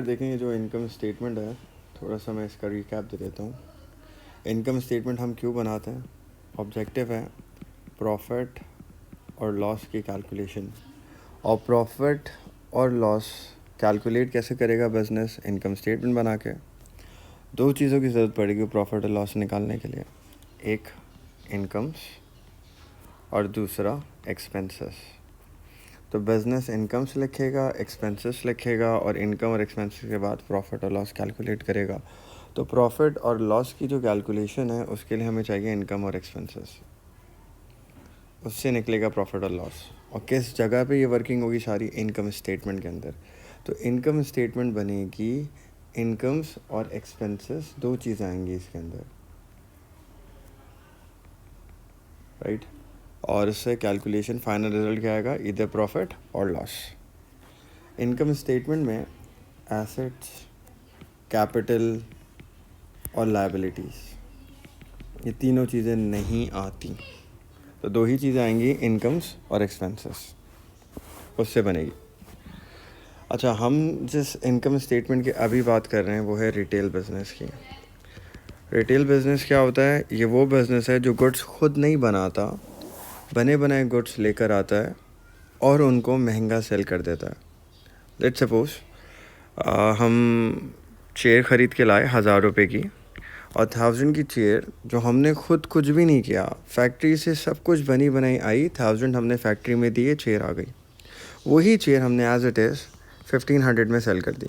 देखेंगे जो income statement है, थोड़ा सा मैं इसका रिकैप दे देता हूँ। इनकम स्टेटमेंट हम क्यों बनाते हैं? ऑब्जेक्टिव है प्रॉफिट और लॉस की कैलकुलेशन। और प्रॉफिट और लॉस कैलकुलेट कैसे करेगा बिजनेस? इनकम स्टेटमेंट बना के। दो चीज़ों की ज़रूरत पड़ेगी प्रॉफिट और लॉस निकालने के लिए, एक इनकम्स और दूसरा एक्सपेंसेस। तो बिज़नेस इनकम्स लिखेगा, एक्सपेंसेस लिखेगा और इनकम और एक्सपेंसेस के बाद प्रॉफिट और लॉस कैलकुलेट करेगा। तो प्रॉफिट और लॉस की जो कैलकुलेशन है उसके लिए हमें चाहिए इनकम और एक्सपेंसेस, उससे निकलेगा प्रॉफिट और लॉस। और किस जगह पे ये वर्किंग होगी? सारी इनकम स्टेटमेंट के अंदर। तो इनकम स्टेटमेंट बनेगी, इनकम्स और एक्सपेंसेस दो चीज़ें आएंगी इसके अंदर, राइट। और उससे कैलकुलेशन फाइनल रिजल्ट क्या आएगा? इधर प्रॉफिट और लॉस। इनकम स्टेटमेंट में एसेट्स, कैपिटल और लायबिलिटीज़, ये तीनों चीज़ें नहीं आती। तो दो ही चीज़ें आएंगी, इनकम्स और एक्सपेंसेस, उससे बनेगी। अच्छा, हम जिस इनकम स्टेटमेंट की अभी बात कर रहे हैं वो है रिटेल बिज़नेस की। रिटेल बिज़नेस क्या होता है? ये वो बिज़नेस है जो गुड्स खुद नहीं बनाता, बने बनाए गुड्स लेकर आता है और उनको महंगा सेल कर देता है। लेट्स सपोज हम चेयर ख़रीद के लाए 1000 रुपये की, और 1000 की चेयर जो हमने खुद कुछ भी नहीं किया, फैक्ट्री से सब कुछ बनी बनाई आई, 1000 हमने फैक्ट्री में दिए, चेयर आ गई। वही चेयर हमने एज इट इज़ 1500 में सेल कर दी।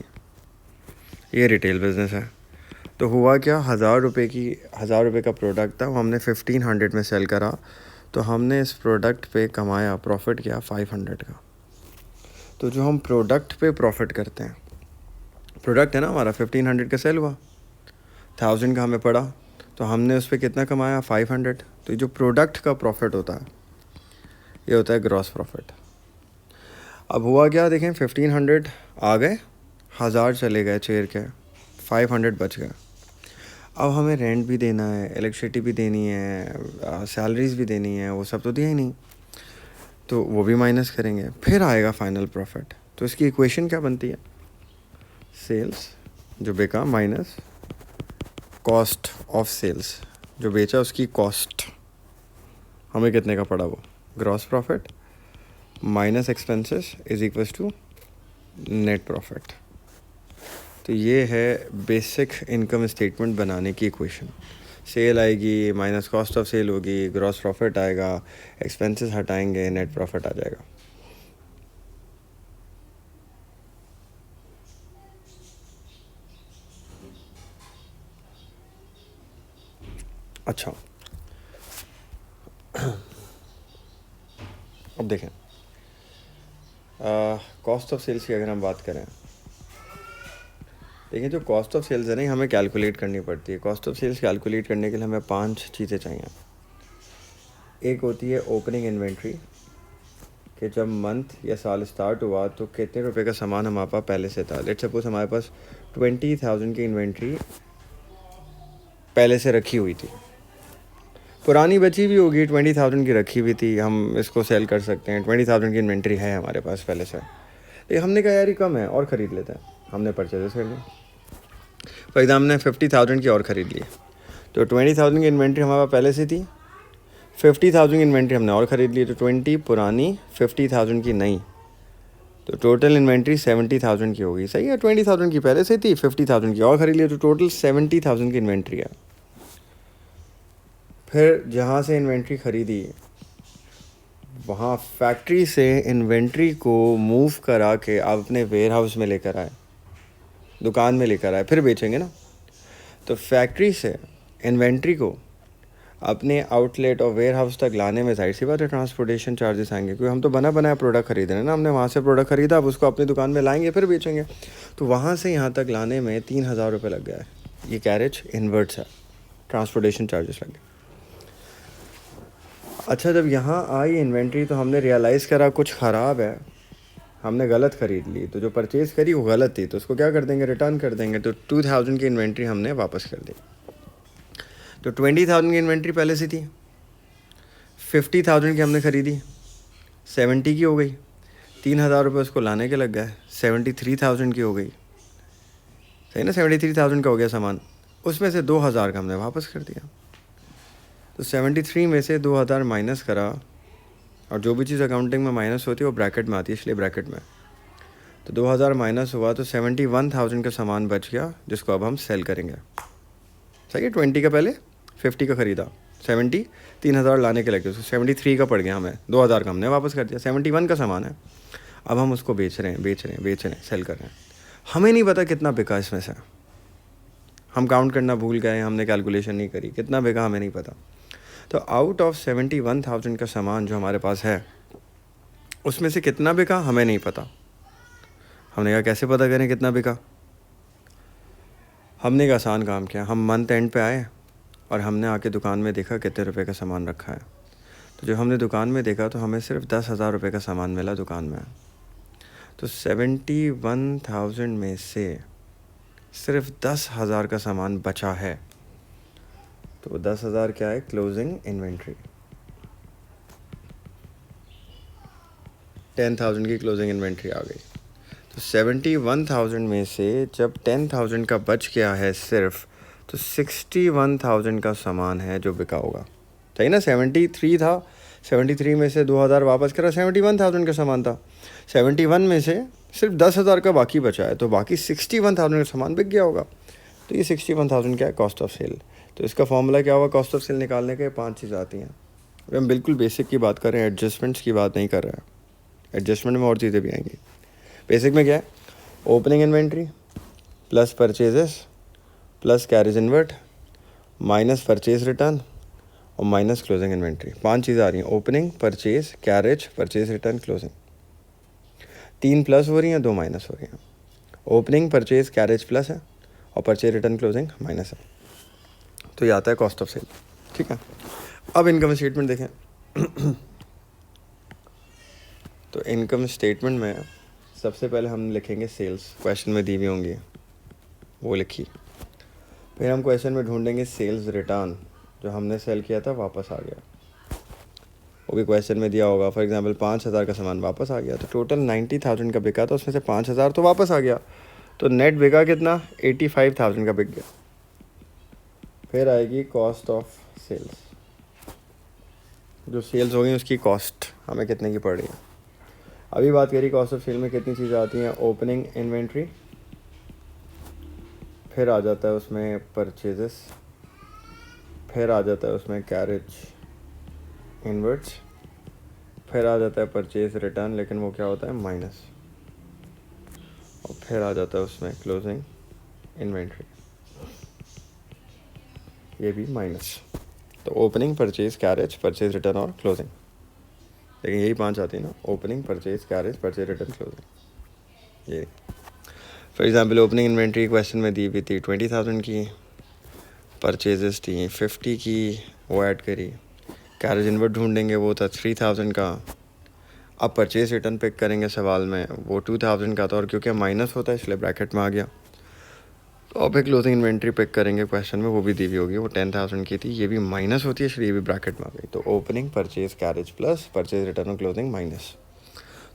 ये रिटेल बिज़नेस है। तो हुआ क्या? 1000 रुपये का प्रोडक्ट था, वो हमने 1500 में सेल करा, तो हमने इस प्रोडक्ट पे कमाया, प्रॉफिट किया 500 का। तो जो हम प्रोडक्ट पे प्रॉफिट करते हैं, प्रोडक्ट है ना हमारा, 1500 का सेल हुआ, 1000 का हमें पड़ा, तो हमने उस पर कितना कमाया? 500। तो जो प्रोडक्ट का प्रॉफिट होता है ये होता है ग्रॉस प्रॉफिट। अब हुआ क्या? देखें, 1500 आ गए, 1000 चले गए चेयर के, 500 बच गए। अब हमें रेंट भी देना है, इलेक्ट्रिसिटी भी देनी है, सैलरीज भी देनी है, वो सब तो दिया ही नहीं, तो वो भी माइनस करेंगे, फिर आएगा फाइनल प्रॉफिट। तो इसकी इक्वेशन क्या बनती है? सेल्स जो बेचा माइनस कॉस्ट ऑफ सेल्स, जो बेचा उसकी कॉस्ट, हमें कितने का पड़ा वो? Gross profit minus expenses is equals to net profit. तो ये है बेसिक इनकम स्टेटमेंट बनाने की इक्वेशन। सेल आएगी, माइनस कॉस्ट ऑफ सेल होगी, ग्रॉस प्रॉफिट आएगा, एक्सपेंसेस हटाएंगे, नेट प्रॉफिट आ जाएगा। अच्छा, अब देखें, कॉस्ट ऑफ सेल्स की अगर हम बात करें, देखिए जो कॉस्ट ऑफ सेल्स है ना, हमें कैलकुलेट करनी पड़ती है। कॉस्ट ऑफ सेल्स कैलकुलेट करने के लिए हमें 5 चीज़ें चाहिए। एक होती है ओपनिंग इन्वेंट्री, कि जब मंथ या साल स्टार्ट हुआ तो कितने रुपए का सामान हमारे पास पहले से था। लेट्स सपोज हमारे पास 20,000 की इन्वेंट्री पहले से रखी हुई थी, पुरानी बची भी होगी, 20,000 की रखी हुई थी, हम इसको सेल कर सकते हैं। 20,000 की इन्वेंट्री है हमारे पास पहले से, लेकिन हमने कहा यार ये कम है और ख़रीद लेते हैं, हमने परचेजेस कर लिया। फॉर एग्जाम्पल हमने 50,000 की और ख़रीद ली, तो 20,000 की इन्वेंट्री हमारे पास पहले से थी, 50,000 की इन्वेंट्री हमने और ख़रीद ली, तो 20 पुरानी, 50,000 की नई, तो टोटल इन्वेंट्री 70,000 की होगी। सही है, 20,000 की पहले से थी, 50,000 की और ख़रीद ली, तो टोटल 70,000 की इन्वेंट्री है। फिर जहाँ से इन्वेंट्री ख़रीदी, वहाँ फैक्ट्री से इन्वेंट्री को मूव करा के आप अपने वेयर हाउस में लेकर आए, दुकान में लेकर आए, फिर बेचेंगे ना। तो फैक्ट्री से इन्वेंट्री को अपने आउटलेट और वेयर हाउस तक लाने में जाहिर सी बात है ट्रांसपोर्टेशन चार्जेस आएंगे, क्योंकि हम तो बना बनाया प्रोडक्ट खरीद रहे हैं ना, हमने वहाँ से प्रोडक्ट ख़रीदा, अब उसको अपनी दुकान में लाएंगे फिर बेचेंगे, तो वहाँ से यहाँ तक लाने में 3,000 रुपये लग गया है। ये कैरेज इन्वर्ट्स है, ट्रांसपोर्टेशन चार्जेस लग गए। अच्छा, जब यहाँ आई इन्वेंट्री तो हमने रियलाइज़ करा कुछ ख़राब है, हमने गलत ख़रीद ली, तो जो परचेज़ करी वो गलत थी, तो उसको क्या कर देंगे? रिटर्न कर देंगे। तो 2,000 की इन्वेंट्री हमने वापस कर दी। तो 20,000 की इन्वेंट्री पहले से थी, 50,000 की हमने ख़रीदी, 70 की हो गई, 3,000 रुपये उसको लाने के लग गए, 73,000 की हो गई। सही ना, 73,000 का हो गया सामान, उसमें से 2,000 का हमने वापस कर दिया। तो 73 में से 2,000 माइनस करा, और जो भी चीज़ अकाउंटिंग में माइनस होती है वो ब्रैकेट में आती है, इसलिए ब्रैकेट में। तो 2,000 माइनस हुआ तो 71,000 का सामान बच गया, जिसको अब हम सेल करेंगे। सही है, 20 का पहले 50 का ख़रीदा, 70 3,000 लाने के लगे, उसको 73 का पड़ गया हमें, 2,000 का हमने वापस कर दिया, 71 का सामान है। अब हम उसको बेच रहे हैं, सेल कर रहे हैं। हमें नहीं पता कितना बिका इसमें से, हम काउंट करना भूल गए, हमने कैलकुलेशन नहीं करी, कितना बिका हमें नहीं पता। तो आउट ऑफ 71,000 का सामान जो हमारे पास है, उसमें से कितना बिका हमें नहीं पता। हमने कहा कैसे पता करें कितना बिका? हमने एक आसान काम किया, हम मंथ एंड पे आए और हमने आके दुकान में देखा कितने रुपए का सामान रखा है। तो जब हमने दुकान में देखा तो हमें सिर्फ 10,000 रुपये का सामान मिला दुकान में। तो 71,000 में से सिर्फ 10,000 का सामान बचा है। तो 10,000 क्या है? Closing inventory. 10,000 की क्लोजिंग इन्वेंट्री आ गई। तो 71,000 में से जब 10,000 का बच गया है सिर्फ, तो 61,000 का सामान है जो बिका होगा। सही ना, 73 था, 73 में से 2,000 वापस करा, 71,000 का सामान था। 71 में से सिर्फ 10,000 का बाकी बचा है, तो बाकी 61,000 का सामान बिक गया होगा। तो ये 61,000 क्या है? Cost of sale. तो इसका फॉर्मूला क्या होगा कॉस्ट ऑफ सेल निकालने के? 5 चीज़ आती हैं। अभी हम बिल्कुल बेसिक की बात कर रहे हैं, एडजस्टमेंट्स की बात नहीं कर रहे हैं। एडजस्टमेंट में और चीज़ें भी आएंगी। बेसिक में क्या है? Opening inventory plus purchases plus carriage inward minus purchase return और माइनस क्लोजिंग इन्वेंट्री। 5 चीज़ें आ रही हैं, opening, purchase, carriage, purchase return, closing. 3 plus हो रही हैं, 2 माइनस हो रही हैं। ओपनिंग, परचेज, कैरेज प्लस है और परचेज रिटर्न क्लोजिंग माइनस है। तो ये आता है कॉस्ट ऑफ सेल। ठीक है, अब इनकम स्टेटमेंट देखें। तो इनकम स्टेटमेंट में सबसे पहले हम लिखेंगे सेल्स, क्वेश्चन में दी हुई होंगी वो लिखी। फिर हम क्वेश्चन में ढूंढेंगे सेल्स रिटर्न, जो हमने सेल किया था वापस आ गया, वो भी क्वेश्चन में दिया होगा। फॉर एग्जांपल 5,000 का सामान वापस आ गया, तो टोटल 90,000 का बिका था, उसमें से 5,000 तो वापस आ गया, तो नेट बिका कितना? 85,000 का बिक गया। फिर आएगी कॉस्ट ऑफ सेल्स, जो सेल्स हो गई उसकी कॉस्ट हमें कितने की पड़ रही है। अभी बात करी कॉस्ट ऑफ सेल में कितनी चीज़ें आती हैं? ओपनिंग इन्वेंट्री, फिर आ जाता है उसमें परचेजेस, फिर आ जाता है उसमें कैरेज इनवर्ट्स, फिर आ जाता है परचेज रिटर्न, लेकिन वो क्या होता है? माइनस, और फिर आ जाता है उसमें क्लोजिंग इन्वेंट्री, ये भी माइनस। तो opening, purchase, carriage, purchase return और क्लोजिंग, लेकिन यही 5 आती है ना, opening, purchase, carriage, purchase return, closing. ये for example opening inventory question में दी हुई थी 20,000 की, परचेजेस थी 50 की, वो ऐड करी। कैरेज इनवर्ट ढूंढेंगे, वो था 3,000 का। अब परचेज रिटर्न पिक करेंगे सवाल में, वो 2,000 का था, और क्योंकि माइनस होता है इसलिए ब्रैकेट में आ गया। तो अब एक क्लोजिंग इन्वेंट्री पिक करेंगे क्वेश्चन में, वो भी दी हुई होगी, वो 10,000 की थी, ये भी माइनस होती है इसलिए ये भी ब्रैकेट में आ गई। तो opening, purchase, carriage plus purchase return और क्लोजिंग माइनस।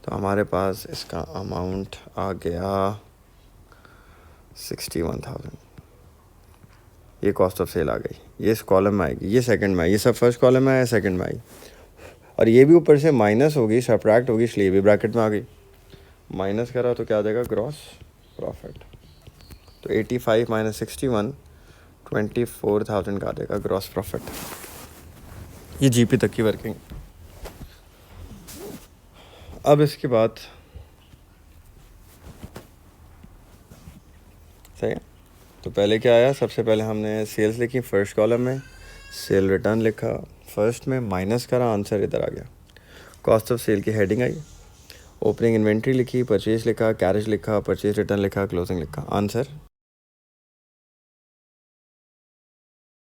तो हमारे पास इसका अमाउंट आ गया 61,000। ये कॉस्ट ऑफ सेल आ गई, ये इस कॉलम में आएगी, ये सेकंड में आई, ये सब फर्स्ट कॉलम में आया, सेकंड में आई, और ये भी ऊपर से माइनस होगी, सब्ट्रैक्ट होगी, इसलिए भी ब्रैकेट में आ गई। माइनस करा तो क्या आ जाएगा? Gross profit. तो 85 माइनस 61, 24,000 का आ जाएगा ग्रॉस प्रॉफिट। ये जीपी तक की वर्किंग। अब इसके बाद सही है, तो पहले क्या आया? सबसे पहले हमने सेल्स लिखी फर्स्ट कॉलम में, सेल रिटर्न लिखा फर्स्ट में, माइनस करा, आंसर इधर आ गया। कॉस्ट ऑफ सेल की हेडिंग आई, ओपनिंग इन्वेंट्री लिखी, परचेज लिखा, कैरेज लिखा, परचेज रिटर्न लिखा, क्लोजिंग लिखा, आंसर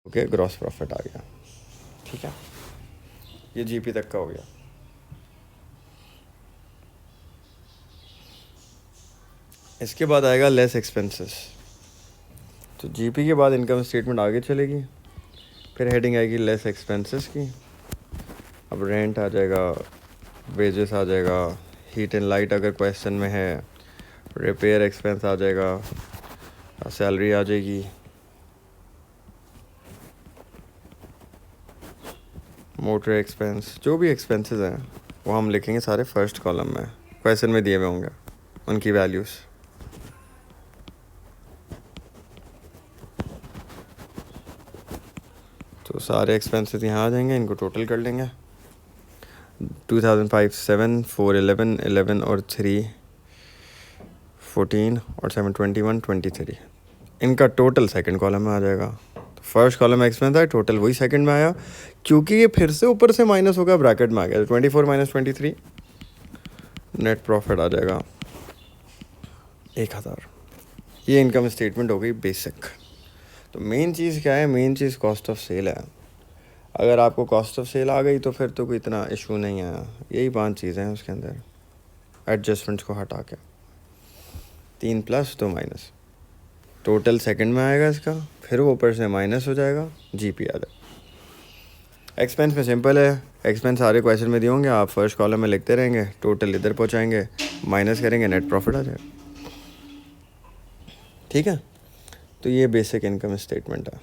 ओके, ग्रॉस प्रॉफिट आ गया। ठीक है, ये जीपी तक का हो गया। इसके बाद आएगा लेस एक्सपेंसेस। तो जीपी के बाद इनकम स्टेटमेंट आगे चलेगी, फिर हेडिंग आएगी लेस एक्सपेंसेस की। अब रेंट आ जाएगा, वेजेस आ जाएगा, हीट एंड लाइट अगर क्वेश्चन में है, रिपेयर एक्सपेंस आ जाएगा, सैलरी आ जाएगी, मोटर एक्सपेंस, जो भी एक्सपेंसेस हैं वो हम लिखेंगे सारे फर्स्ट कॉलम में, क्वेश्चन में दिए हुए होंगे उनकी वैल्यूज़। तो सारे एक्सपेंसेस यहाँ आ जाएंगे, इनको टोटल कर लेंगे। 2005 7, 4 11, 11 और 3 14 और 7 21 23, इनका टोटल सेकंड कॉलम में आ जाएगा। तो फर्स्ट कॉलम में एक्सपेंस है, टोटल वही सेकंड में आया, क्योंकि ये फिर से ऊपर से माइनस होगा, ब्रैकेट में आ गया। 24 माइनस 23, नेट प्रॉफिट आ जाएगा 1000। ये इनकम स्टेटमेंट हो गई बेसिक। तो मेन चीज़ क्या है, मेन चीज़ कॉस्ट ऑफ सेल है। अगर आपको कॉस्ट ऑफ सेल आ गई तो फिर तो कोई इतना इशू नहीं है। यही 5 चीज़ें हैं उसके अंदर, एडजस्टमेंट्स को हटा के, 3 प्लस 2 माइनस, टोटल सेकंड में आएगा इसका, फिर वो ऊपर से माइनस हो जाएगा, जीपी आ जाएगा। एक्सपेंस में सिंपल है, एक्सपेंस सारे क्वेश्चन में दिए होंगे, आप फर्स्ट कॉलम में लिखते रहेंगे, टोटल इधर पहुँचाएंगे, माइनस करेंगे, नेट प्रॉफिट आ जाएगा। ठीक है, तो ये बेसिक इनकम स्टेटमेंट है।